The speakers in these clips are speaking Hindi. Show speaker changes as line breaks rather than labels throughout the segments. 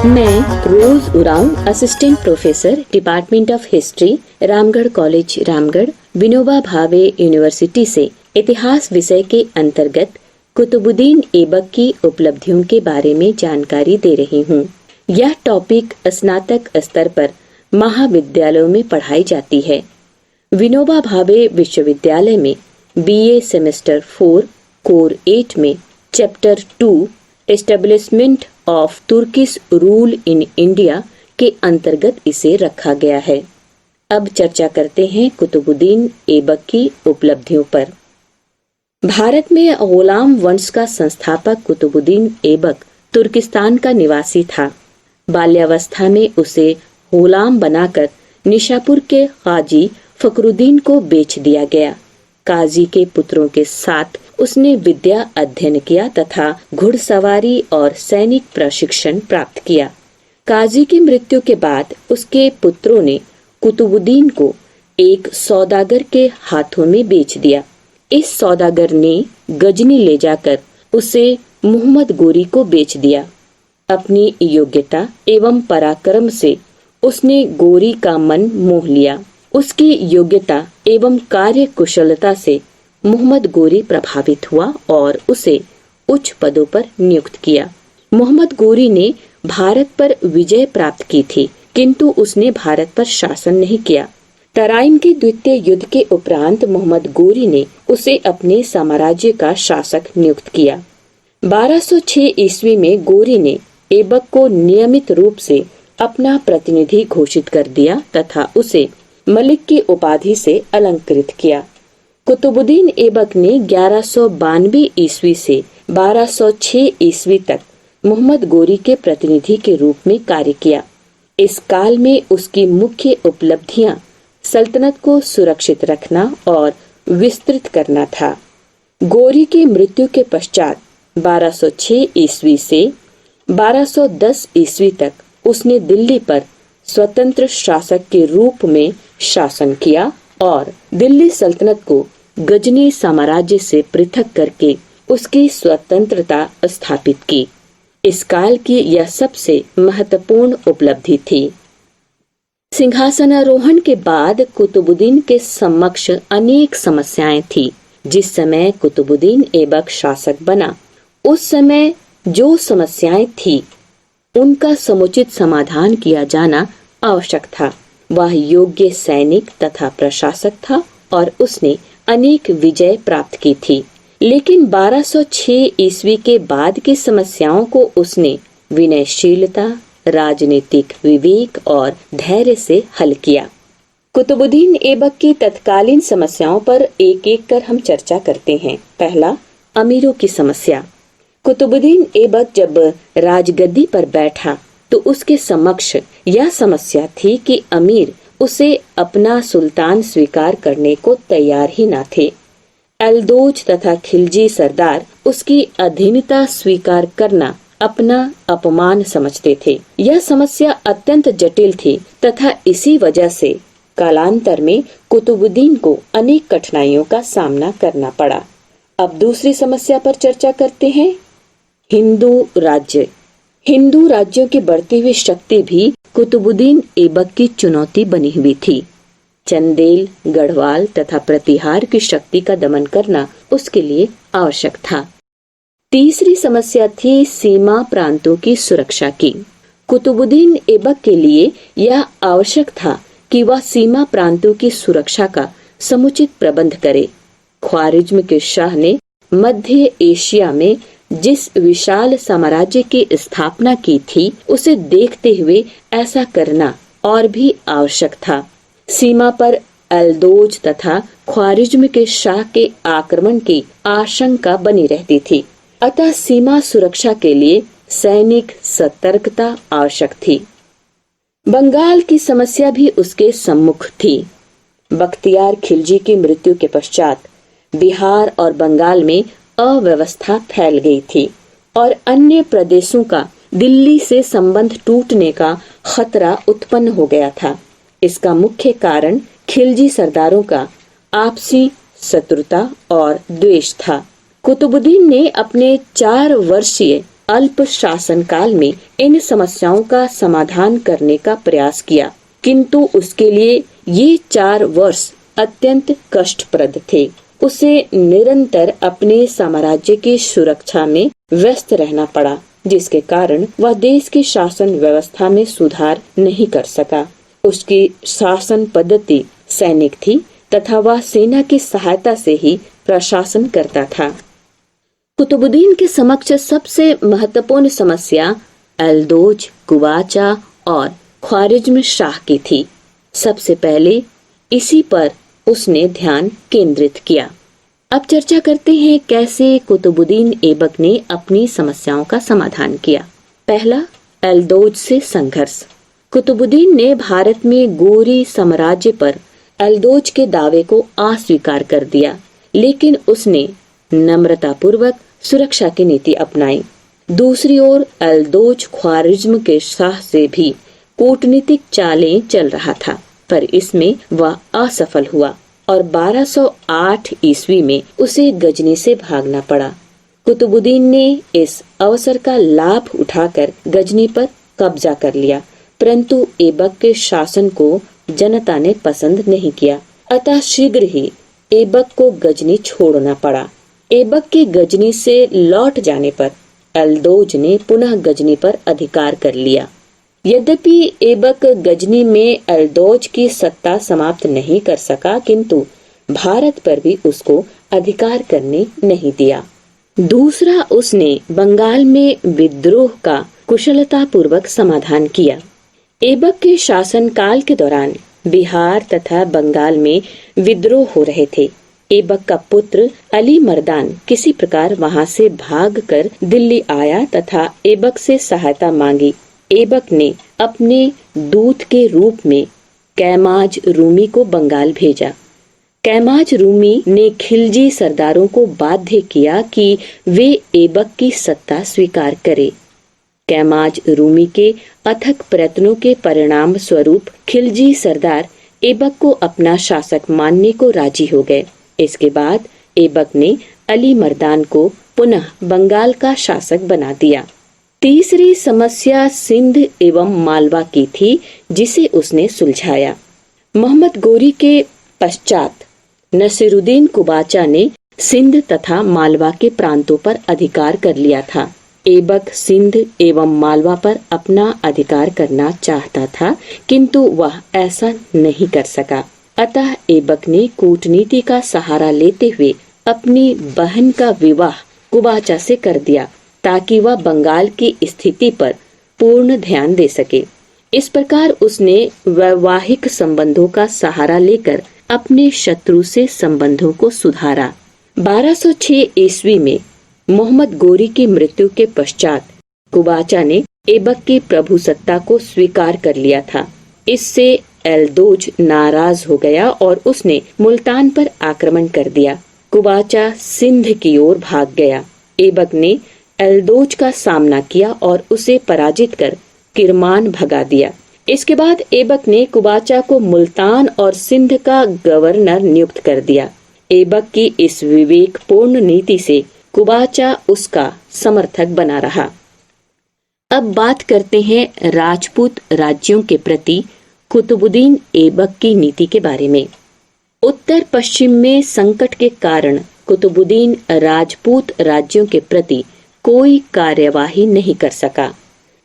मैं Rose Oraon, assistant professor, department of history, Ramgarh college, Ramgarh, Vinoba Bhave university से इतिहास विषय के अंतर्गत कुतुबुद्दीन ऐबक की उपलब्धियों के बारे में जानकारी दे रही हूँ। यह टॉपिक स्नातक स्तर पर महाविद्यालयों में पढ़ाई जाती है। विनोबा भावे विश्वविद्यालय में बीए सेमेस्टर 4 कोर 8 में chapter 2 establishment of Turkish rule in India के अंतर्गत इसे रखा गया है। अब चर्चा करते हैं कुतुबुद्दीन ऐबक की उपलब्धियों पर। भारत में गुलाम वंश का संस्थापक कुतुबुद्दीन ऐबक तुर्किस्तान का निवासी था। बाल्यावस्था में उसे गुलाम बनाकर निशापुर के काजी फखरुद्दीन को बेच दिया गया। काजी के पुत्रों के साथ उसने विद्या अध्ययन किया तथा घुड़सवारी और सैनिक प्रशिक्षण प्राप्त किया। काजी की मृत्यु के बाद उसके पुत्रों ने कुतुबुद्दीन को एक सौदागर के हाथों में बेच दिया। इस सौदागर ने गजनी ले जाकर उसे मोहम्मद गोरी को बेच दिया। अपनी योग्यता एवं पराक्रम से उसने गोरी का मन मोह लिया। उसकी योग्यता एवं कार्य कुशलता से मोहम्मद गोरी प्रभावित हुआ और उसे उच्च पदों पर नियुक्त किया। मोहम्मद गोरी ने भारत पर विजय प्राप्त की थी, किंतु उसने भारत पर शासन नहीं किया। तराइन के द्वितीय युद्ध के उपरांत मोहम्मद गोरी ने उसे अपने साम्राज्य का शासक नियुक्त किया। 1206 ईस्वी में गोरी ने ऐबक को नियमित रूप से अपना प्रतिनिधि घोषित कर दिया तथा उसे मलिक की उपाधि से अलंकृत किया। कुतुबुद्दीन ऐबक ने 1192 ईस्वी से 1206 ईस्वी तक मोहम्मद गोरी के प्रतिनिधि के रूप में कार्य किया। इस काल में उसकी मुख्य उपलब्धियां सल्तनत को सुरक्षित रखना और विस्तृत करना था। गोरी की मृत्यु के पश्चात 1206 ईस्वी से 1210 ईस्वी तक उसने दिल्ली पर स्वतंत्र शासक के रूप में शासन किया और दिल्ली सल्तनत को गजनी साम्राज्य से पृथक करके उसकी स्वतंत्रता स्थापित की। इस काल की यह सबसे महत्वपूर्ण उपलब्धि थी। सिंहासनारोहण के बाद कुतुबुद्दीन के समक्ष अनेक समस्याएं थी। जिस समय कुतुबुद्दीन ऐबक शासक बना, उस समय जो समस्याएं थी उनका समुचित समाधान किया जाना आवश्यक था। वह योग्य सैनिक तथा प्रशासक था और उसने अनेक विजय प्राप्त की थी। लेकिन 1206 ईस्वी के बाद की समस्याओं को उसने विनयशीलता, राजनीतिक विवेक और धैर्य से हल किया। कुतुबुद्दीन ऐबक की तत्कालीन समस्याओं पर एक एक कर हम चर्चा करते हैं। पहला, अमीरों की समस्या। कुतुबुद्दीन ऐबक जब राजगद्दी पर बैठा तो उसके समक्ष यह समस्या थी कि अमीर उसे अपना सुल्तान स्वीकार करने को तैयार ही न थे। एल्दोज तथा खिलजी सरदार उसकी अधीनता स्वीकार करना अपना अपमान समझते थे। यह समस्या अत्यंत जटिल थी तथा इसी वजह से कालांतर में कुतुबुद्दीन को अनेक कठिनाइयों का सामना करना पड़ा। अब दूसरी समस्या पर चर्चा करते हैं। हिंदू राज्य। हिंदू राज्यों की बढ़ती हुई शक्ति भी कुतुबुद्दीन ऐबक की चुनौती बनी हुई थी। चंदेल, गढ़वाल तथा प्रतिहार की शक्ति का दमन करना उसके लिए आवश्यक था। तीसरी समस्या थी सीमा प्रांतों की सुरक्षा की। कुतुबुद्दीन ऐबक के लिए यह आवश्यक था कि वह सीमा प्रांतों की सुरक्षा का समुचित प्रबंध करे। ख्वारिज्म के शाह ने मध्य एशिया में जिस विशाल साम्राज्य की स्थापना की थी, उसे देखते हुए ऐसा करना और भी आवश्यक था। सीमा पर एल्दोज तथा ख्वारिज्म के शाह के आक्रमण की आशंका बनी रहती थी। अतः सीमा सुरक्षा के लिए सैनिक सतर्कता आवश्यक थी। बंगाल की समस्या भी उसके सम्मुख थी। बख्तियार खिलजी की मृत्यु के पश्चात बिहार और बंगाल में अव्यवस्था फैल गई थी और अन्य प्रदेशों का दिल्ली से संबंध टूटने का खतरा उत्पन्न हो गया था। इसका मुख्य कारण खिलजी सरदारों का आपसी शत्रुता और द्वेष था। कुतुबुद्दीन ने अपने 4 वर्षीय अल्प शासन काल में इन समस्याओं का समाधान करने का प्रयास किया, किंतु उसके लिए ये 4 वर्ष अत्यंत कष्टप्रद थे। उसे निरंतर अपने साम्राज्य की सुरक्षा में व्यस्त रहना पड़ा, जिसके कारण वह देश की शासन व्यवस्था में सुधार नहीं कर सका। उसकी शासन पद्धति सैनिक थी तथा वह सेना की सहायता से ही प्रशासन करता था। कुतुबुद्दीन के समक्ष सबसे महत्वपूर्ण समस्या एल्दोज, कुवाचा और ख्वारिज्म शाह की थी। सबसे पहले इसी पर उसने ध्यान केंद्रित किया। अब चर्चा करते हैं कैसे कुतुबुद्दीन ऐबक ने अपनी समस्याओं का समाधान किया। पहला, एल्दोज से संघर्ष। कुतुबुद्दीन ने भारत में गोरी साम्राज्य पर एल्दोज के दावे को अस्वीकार कर दिया, लेकिन उसने नम्रतापूर्वक सुरक्षा की नीति अपनाई। दूसरी ओर एल्दोज ख्वारिज्म के शाह से भी कूटनीतिक चालें चल रहा था, पर इसमें वह असफल हुआ और 1208 ईस्वी में उसे गजनी से भागना पड़ा। कुतुबुद्दीन ने इस अवसर का लाभ उठाकर गजनी पर कब्जा कर लिया, परंतु ऐबक के शासन को जनता ने पसंद नहीं किया, अतः शीघ्र ही ऐबक को गजनी छोड़ना पड़ा। ऐबक के गजनी से लौट जाने पर एल्दोज ने पुनः गजनी पर अधिकार कर लिया। यद्यपि ऐबक गजनी में एल्दोज की सत्ता समाप्त नहीं कर सका, किंतु भारत पर भी उसको अधिकार करने नहीं दिया। दूसरा, उसने बंगाल में विद्रोह का कुशलतापूर्वक समाधान किया। ऐबक के शासनकाल के दौरान बिहार तथा बंगाल में विद्रोह हो रहे थे। ऐबक का पुत्र अली मर्दान किसी प्रकार वहां से भागकर दिल्ली आया तथा ऐबक से सहायता मांगी। ऐबक ने अपने दूत के रूप में कैमाज रूमी को बंगाल भेजा। कैमाज रूमी ने खिलजी सरदारों को बाध्य किया कि वे ऐबक की सत्ता स्वीकार करें। कैमाज रूमी के अथक प्रयत्नों के परिणाम स्वरूप खिलजी सरदार ऐबक को अपना शासक मानने को राजी हो गए। इसके बाद ऐबक ने अली मर्दान को पुनः बंगाल का शासक बना दिया। तीसरी समस्या सिंध एवं मालवा की थी, जिसे उसने सुलझाया। मोहम्मद गोरी के पश्चात नसीरुद्दीन कुबाचा ने सिंध तथा मालवा के प्रांतों पर अधिकार कर लिया था। ऐबक सिंध एवं मालवा पर अपना अधिकार करना चाहता था, किंतु वह ऐसा नहीं कर सका। अतः ऐबक ने कूटनीति का सहारा लेते हुए अपनी बहन का विवाह कुबाचा से कर दिया, ताकि वह बंगाल की स्थिति पर पूर्ण ध्यान दे सके। इस प्रकार उसने वैवाहिक संबंधों का सहारा लेकर अपने शत्रु से संबंधों को सुधारा। 1206 ईस्वी में मोहम्मद गोरी की मृत्यु के पश्चात कुबाचा ने ऐबक की प्रभुसत्ता को स्वीकार कर लिया था। इससे एल्दोज नाराज हो गया और उसने मुल्तान पर आक्रमण कर दिया। कुबाचा सिंध की ओर भाग गया। ऐबक ने एल्दोज का सामना किया और उसे पराजित कर किरमान भगा दिया। इसके बाद ऐबक ने कुबाचा को मुल्तान और सिंध का गवर्नर नियुक्त कर दिया। ऐबक की इस विवेकपूर्ण नीति से कुबाचा उसका समर्थक बना रहा। अब बात करते हैं राजपूत राज्यों के प्रति कुतुबुद्दीन ऐबक की नीति के बारे में। उत्तर पश्चिम में संकट के कारण कुतुबुद्दीन राजपूत राज्यों के प्रति कोई कार्यवाही नहीं कर सका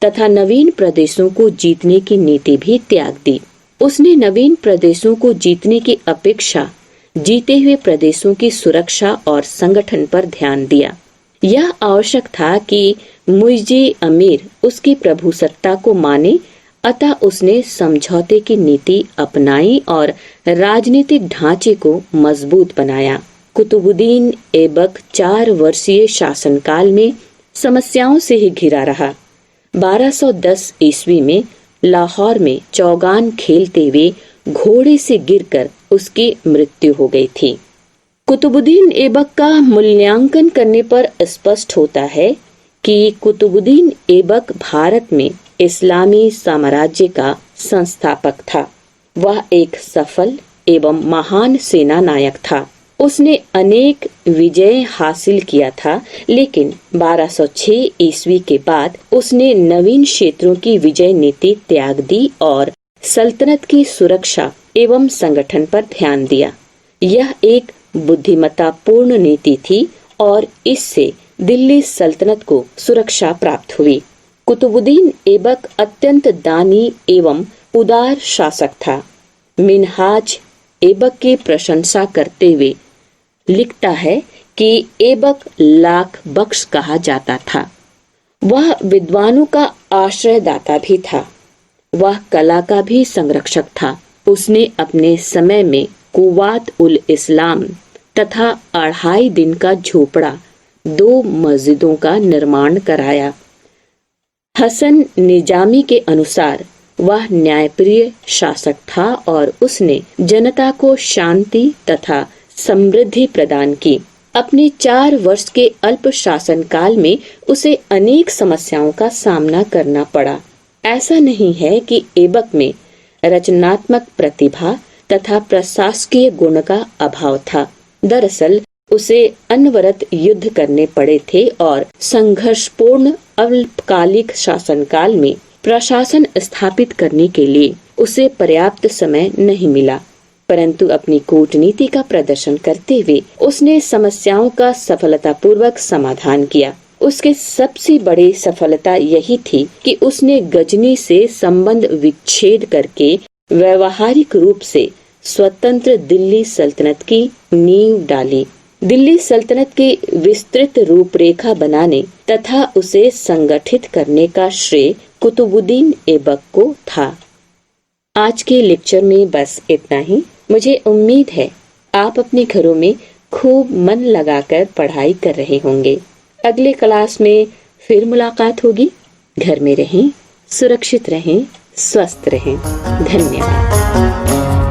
तथा नवीन प्रदेशों को जीतने की नीति भी त्याग दी। उसने नवीन प्रदेशों को जीतने की अपेक्षा जीते हुए प्रदेशों की सुरक्षा और संगठन पर ध्यान दिया। यह आवश्यक था कि मुइज़ अमीर उसकी प्रभुसत्ता को माने, अतः उसने समझौते की नीति अपनाई और राजनीतिक ढांचे को मजबूत बनाया। कुतुबुद्दीन ऐबक 4 वर्षीय शासनकाल में समस्याओं से ही घिरा रहा। 1210 ईस्वी में लाहौर में चौगान खेलते हुए घोड़े से गिरकर उसकी मृत्यु हो गई थी। कुतुबुद्दीन ऐबक का मूल्यांकन करने पर स्पष्ट होता है कि कुतुबुद्दीन ऐबक भारत में इस्लामी साम्राज्य का संस्थापक था। वह एक सफल एवं महान सेना नायक था। उसने अनेक विजय हासिल किया था, लेकिन 1206 ईस्वी के बाद उसने नवीन क्षेत्रों की विजय नीति त्याग दी और सल्तनत की सुरक्षा एवं संगठन पर ध्यान दिया। यह एक बुद्धिमत्तापूर्ण नीति थी और इससे दिल्ली सल्तनत को सुरक्षा प्राप्त हुई। कुतुबुद्दीन ऐबक अत्यंत दानी एवं उदार शासक था। मिन्हाज ऐबक की प्रशंसा करते हुए लिखता है कि ऐबक लाख बख्श कहा जाता था। वह विद्वानों का आश्रयदाता भी था। वह कला का भी संरक्षक था। उसने अपने समय में कुवात उल इस्लाम तथा 2.5 दिन का झोपड़ा 2 मस्जिदों का निर्माण कराया। हसन निजामी के अनुसार वह न्यायप्रिय शासक था और उसने जनता को शांति तथा समृद्धि प्रदान की। अपने 4 वर्ष के अल्प शासन काल में उसे अनेक समस्याओं का सामना करना पड़ा। ऐसा नहीं है कि ऐबक में रचनात्मक प्रतिभा तथा प्रशासकीय गुण का अभाव था। दरअसल उसे अनवरत युद्ध करने पड़े थे और संघर्षपूर्ण अल्पकालिक शासनकाल में प्रशासन स्थापित करने के लिए उसे पर्याप्त समय नहीं मिला। परंतु अपनी कूटनीति का प्रदर्शन करते हुए उसने समस्याओं का सफलतापूर्वक समाधान किया। उसके सबसे बड़ी सफलता यही थी कि उसने गजनी से संबंध विच्छेद करके व्यवहारिक रूप से स्वतंत्र दिल्ली सल्तनत की नींव डाली। दिल्ली सल्तनत की विस्तृत रूपरेखा बनाने तथा उसे संगठित करने का श्रेय कुतुबुद्दीन ऐबक को था। आज के लेक्चर में बस इतना ही। मुझे उम्मीद है आप अपने घरों में खूब मन लगाकर पढ़ाई कर रहे होंगे। अगले क्लास में फिर मुलाकात होगी। घर में रहें, सुरक्षित रहें, स्वस्थ रहें। धन्यवाद।